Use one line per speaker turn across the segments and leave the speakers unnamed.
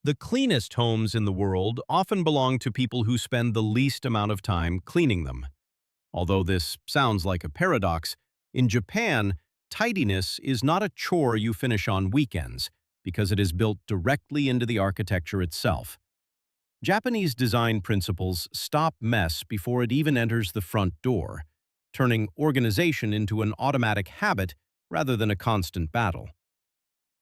The cleanest homes in the world often belong to people who spend the least amount of time cleaning them. Although this sounds like a paradox, in Japan, tidiness is not a chore you finish on weekends because it is built directly into the architecture itself. Japanese design principles stop mess before it even enters the front door, turning organization into an automatic habit rather than a constant battle.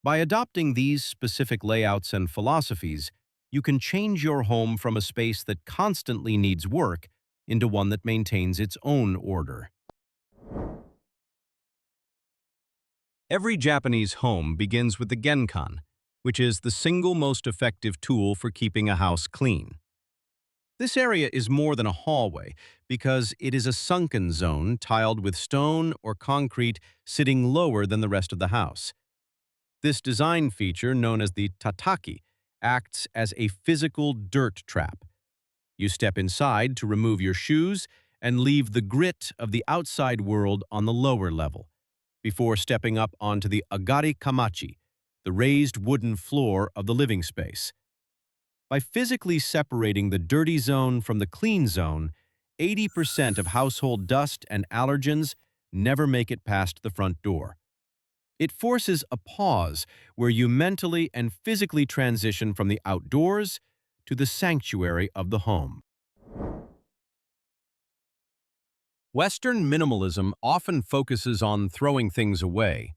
By adopting these specific layouts and philosophies, you can change your home from a space that constantly needs work into one that maintains its own order. Every Japanese home begins with the genkan, which is the single most effective tool for keeping a house clean. This area is more than a hallway because it is a sunken zone tiled with stone or concrete sitting lower than the rest of the house. This design feature, known as the tataki, acts as a physical dirt trap. You step inside to remove your shoes and leave the grit of the outside world on the lower level, before stepping up onto the agari kamachi, the raised wooden floor of the living space. By physically separating the dirty zone from the clean zone, 80% of household dust and allergens never make it past the front door. It forces a pause where you mentally and physically transition from the outdoors to the sanctuary of the home. Western minimalism often focuses on throwing things away,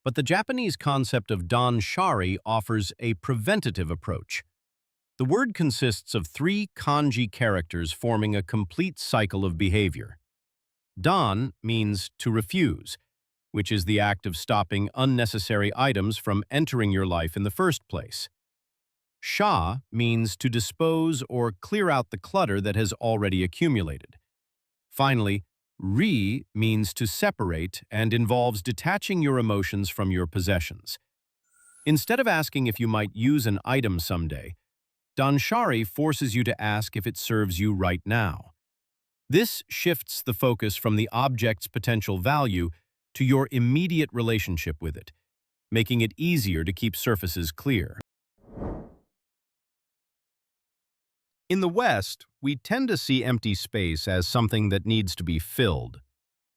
but the Japanese concept of dan-shari offers a preventative approach. The word consists of three kanji characters forming a complete cycle of behavior. Dan means to refuse, which is the act of stopping unnecessary items from entering your life in the first place. Sha means to dispose or clear out the clutter that has already accumulated. Finally, Ri means to separate and involves detaching your emotions from your possessions. Instead of asking if you might use an item someday, Danshari forces you to ask if it serves you right now. This shifts the focus from the object's potential value to your immediate relationship with it, making it easier to keep surfaces clear. In the West, we tend to see empty space as something that needs to be filled.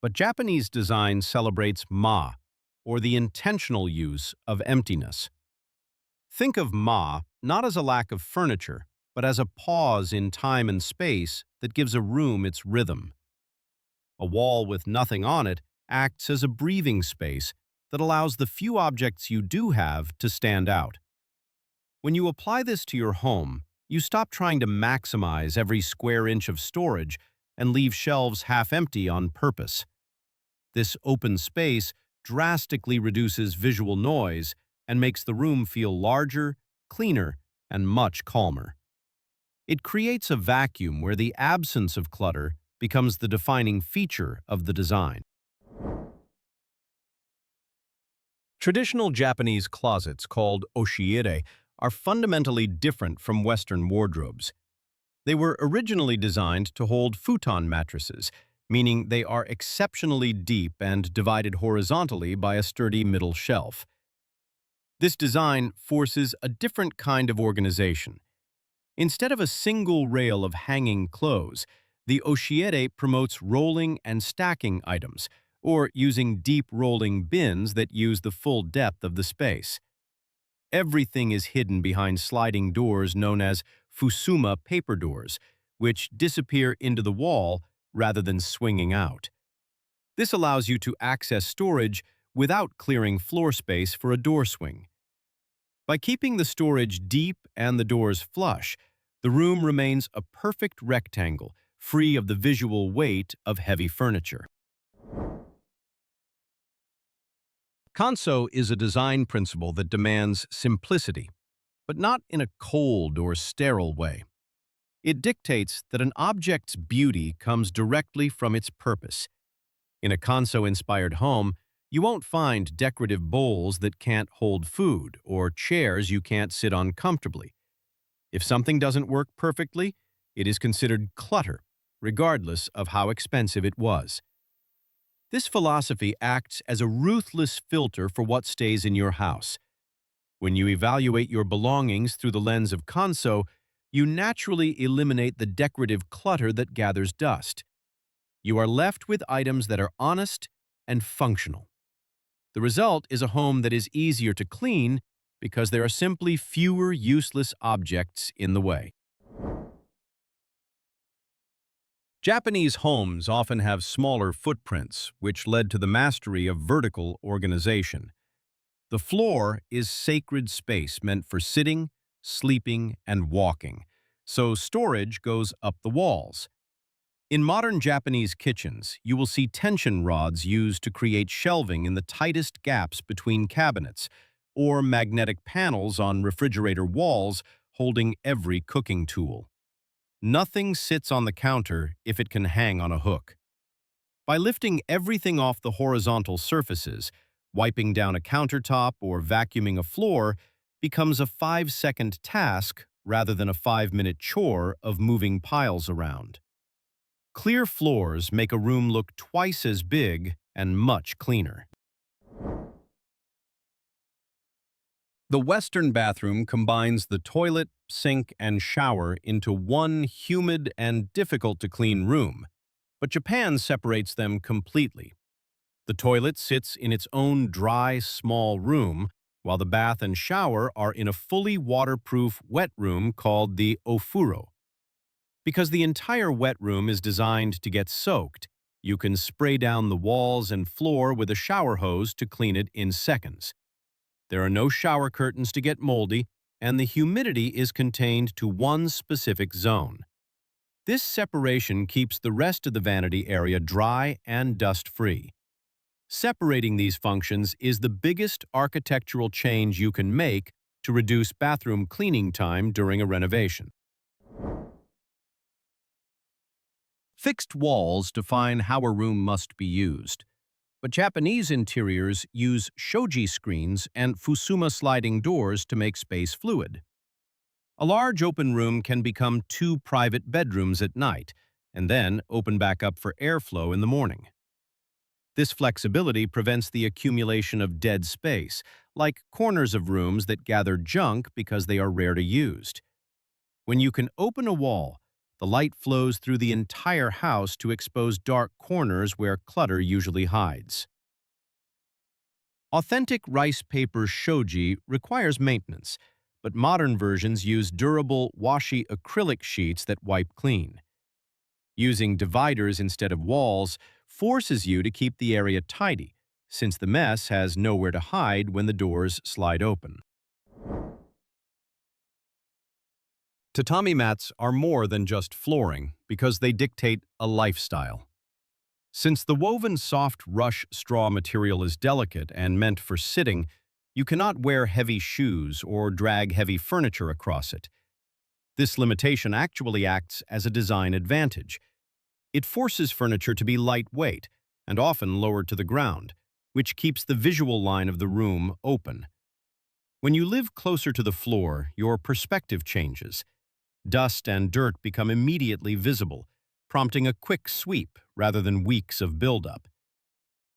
But Japanese design celebrates ma, or the intentional use of emptiness. Think of ma not as a lack of furniture, but as a pause in time and space that gives a room its rhythm. A wall with nothing on it acts as a breathing space that allows the few objects you do have to stand out. When you apply this to your home, you stop trying to maximize every square inch of storage and leave shelves half empty on purpose. This open space drastically reduces visual noise and makes the room feel larger, cleaner, and much calmer. It creates a vacuum where the absence of clutter becomes the defining feature of the design. Traditional Japanese closets, called oshiere, are fundamentally different from Western wardrobes. They were originally designed to hold futon mattresses, meaning they are exceptionally deep and divided horizontally by a sturdy middle shelf. This design forces a different kind of organization. Instead of a single rail of hanging clothes, the oshiere promotes rolling and stacking items, or using deep rolling bins that use the full depth of the space. Everything is hidden behind sliding doors known as fusuma paper doors, which disappear into the wall rather than swinging out. This allows you to access storage without clearing floor space for a door swing. By keeping the storage deep and the doors flush, the room remains a perfect rectangle, free of the visual weight of heavy furniture. Kanso is a design principle that demands simplicity, but not in a cold or sterile way. It dictates that an object's beauty comes directly from its purpose. In a Kanso-inspired home, you won't find decorative bowls that can't hold food or chairs you can't sit on comfortably. If something doesn't work perfectly, it is considered clutter, regardless of how expensive it was. This philosophy acts as a ruthless filter for what stays in your house. When you evaluate your belongings through the lens of Kanso, you naturally eliminate the decorative clutter that gathers dust. You are left with items that are honest and functional. The result is a home that is easier to clean because there are simply fewer useless objects in the way. Japanese homes often have smaller footprints, which led to the mastery of vertical organization. The floor is sacred space meant for sitting, sleeping, and walking, so storage goes up the walls. In modern Japanese kitchens, you will see tension rods used to create shelving in the tightest gaps between cabinets, or magnetic panels on refrigerator walls holding every cooking tool. Nothing sits on the counter if it can hang on a hook. By lifting everything off the horizontal surfaces, wiping down a countertop or vacuuming a floor becomes a 5-second task rather than a 5-minute chore of moving piles around. Clear floors make a room look twice as big and much cleaner. The Western bathroom combines the toilet, sink, and shower into one humid and difficult-to-clean room, but Japan separates them completely. The toilet sits in its own dry, small room, while the bath and shower are in a fully waterproof wet room called the ofuro. Because the entire wet room is designed to get soaked, you can spray down the walls and floor with a shower hose to clean it in seconds. There are no shower curtains to get moldy, and the humidity is contained to one specific zone. This separation keeps the rest of the vanity area dry and dust-free. Separating these functions is the biggest architectural change you can make to reduce bathroom cleaning time during a renovation. Fixed walls define how a room must be used, but Japanese interiors use shoji screens and fusuma sliding doors to make space fluid. A large open room can become 2 private bedrooms at night, and then open back up for airflow in the morning. This flexibility prevents the accumulation of dead space, like corners of rooms that gather junk because they are rarely used. When you can open a wall, the light flows through the entire house to expose dark corners where clutter usually hides. Authentic rice paper shoji requires maintenance, but modern versions use durable washi acrylic sheets that wipe clean. Using dividers instead of walls forces you to keep the area tidy, since the mess has nowhere to hide when the doors slide open. Tatami mats are more than just flooring because they dictate a lifestyle. Since the woven soft rush straw material is delicate and meant for sitting, you cannot wear heavy shoes or drag heavy furniture across it. This limitation actually acts as a design advantage. It forces furniture to be lightweight and often lowered to the ground, which keeps the visual line of the room open. When you live closer to the floor, your perspective changes. Dust and dirt become immediately visible, prompting a quick sweep rather than weeks of buildup.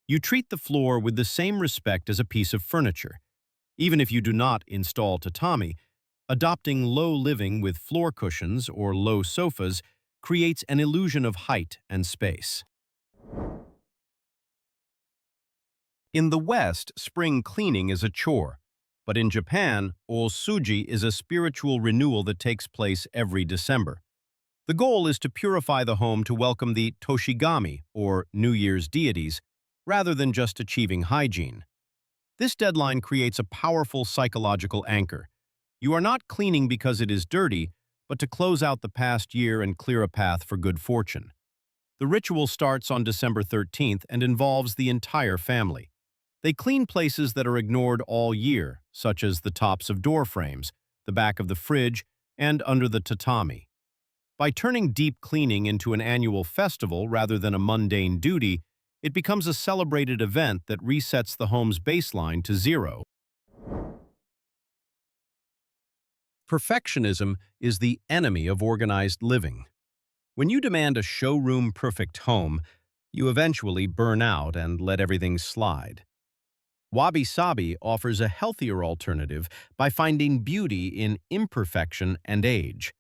You treat the floor with the same respect as a piece of furniture. Even if you do not install tatami, adopting low living with floor cushions or low sofas creates an illusion of height and space. In the West, spring cleaning is a chore, but in Japan, osuji is a spiritual renewal that takes place every December. The goal is to purify the home to welcome the Toshigami, or New Year's deities, rather than just achieving hygiene. This deadline creates a powerful psychological anchor. You are not cleaning because it is dirty, but to close out the past year and clear a path for good fortune. The ritual starts on December 13th and involves the entire family. They clean places that are ignored all year, such as the tops of door frames, the back of the fridge, and under the tatami. By turning deep cleaning into an annual festival rather than a mundane duty, it becomes a celebrated event that resets the home's baseline to 0. Perfectionism is the enemy of organized living. When you demand a showroom-perfect home, you eventually burn out and let everything slide. Wabi-sabi offers a healthier alternative by finding beauty in imperfection and age.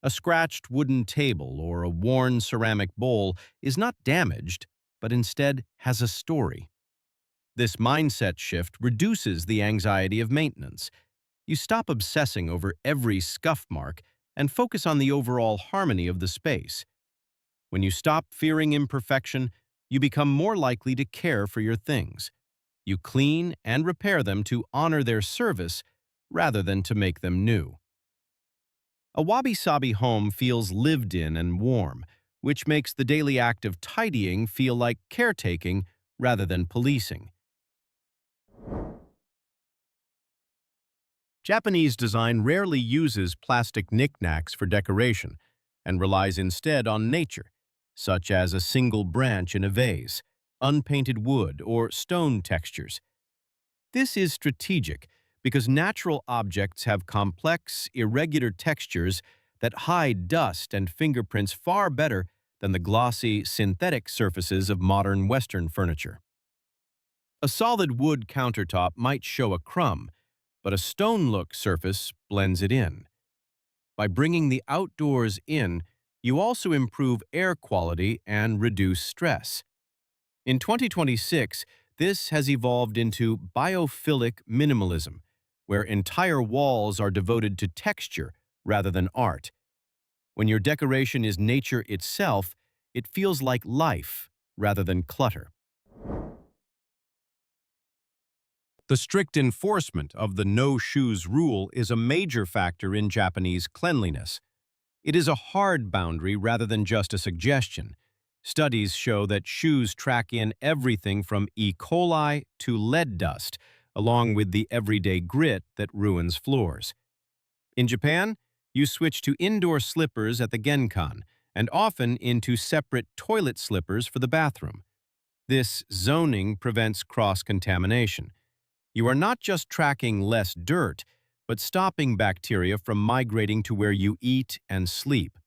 A scratched wooden table or a worn ceramic bowl is not damaged, but instead has a story. This mindset shift reduces the anxiety of maintenance. You stop obsessing over every scuff mark and focus on the overall harmony of the space. When you stop fearing imperfection, you become more likely to care for your things. You clean and repair them to honor their service rather than to make them new. A wabi-sabi home feels lived in and warm, which makes the daily act of tidying feel like caretaking rather than policing. Japanese design rarely uses plastic knickknacks for decoration and relies instead on nature, such as a single branch in a vase, unpainted wood, or stone textures. This is strategic because natural objects have complex, irregular textures that hide dust and fingerprints far better than the glossy, synthetic surfaces of modern Western furniture. A solid wood countertop might show a crumb, but a stone-look surface blends it in. By bringing the outdoors in, you also improve air quality and reduce stress. In 2026, this has evolved into biophilic minimalism, where entire walls are devoted to texture rather than art. When your decoration is nature itself, it feels like life rather than clutter. The strict enforcement of the no shoes rule is a major factor in Japanese cleanliness. It is a hard boundary rather than just a suggestion. Studies show that shoes track in everything from E. coli to lead dust, along with the everyday grit that ruins floors. In Japan, you switch to indoor slippers at the genkan and often into separate toilet slippers for the bathroom. This zoning prevents cross-contamination. You are not just tracking less dirt, but stopping bacteria from migrating to where you eat and sleep.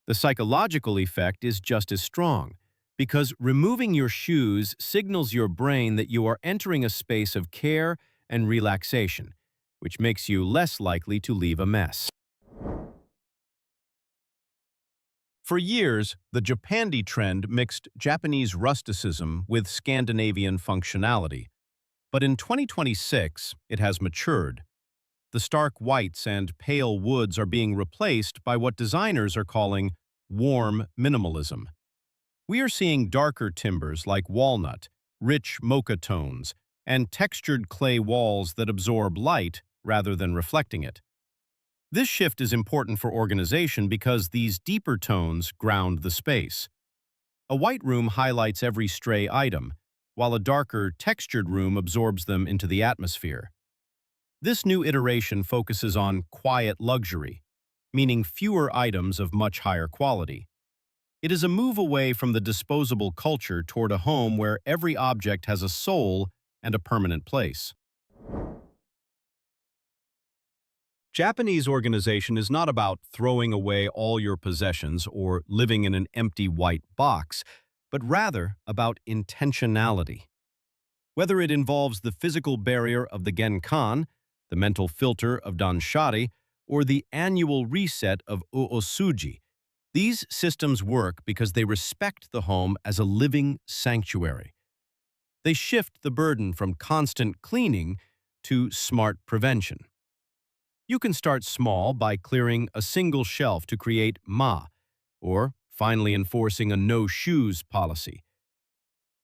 The psychological effect is just as strong, because removing your shoes signals your brain that you are entering a space of care and relaxation, which makes you less likely to leave a mess. For years, the Japandi trend mixed Japanese rusticism with Scandinavian functionality. But in 2026, it has matured. The stark whites and pale woods are being replaced by what designers are calling warm minimalism. We are seeing darker timbers like walnut, rich mocha tones, and textured clay walls that absorb light rather than reflecting it. This shift is important for organization because these deeper tones ground the space. A white room highlights every stray item, while a darker, textured room absorbs them into the atmosphere. This new iteration focuses on quiet luxury, meaning fewer items of much higher quality. It is a move away from the disposable culture toward a home where every object has a soul and a permanent place. Japanese organization is not about throwing away all your possessions or living in an empty white box, but rather about intentionality. Whether it involves the physical barrier of the genkan, the mental filter of danshari, or the annual reset of oosuji, these systems work because they respect the home as a living sanctuary. They shift the burden from constant cleaning to smart prevention. You can start small by clearing a single shelf to create ma, or finally enforcing a no-shoes policy.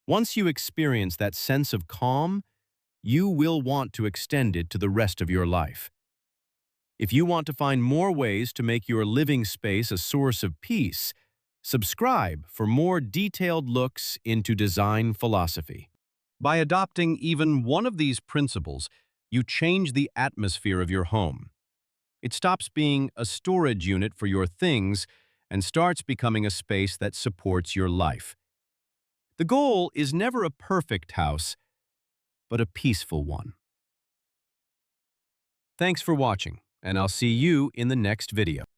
Once you experience that sense of calm, you will want to extend it to the rest of your life. If you want to find more ways to make your living space a source of peace, subscribe for more detailed looks into design philosophy. By adopting even one of these principles, you change the atmosphere of your home. It stops being a storage unit for your things and starts becoming a space that supports your life. The goal is never a perfect house, but a peaceful one. Thanks for watching, and I'll see you in the next video.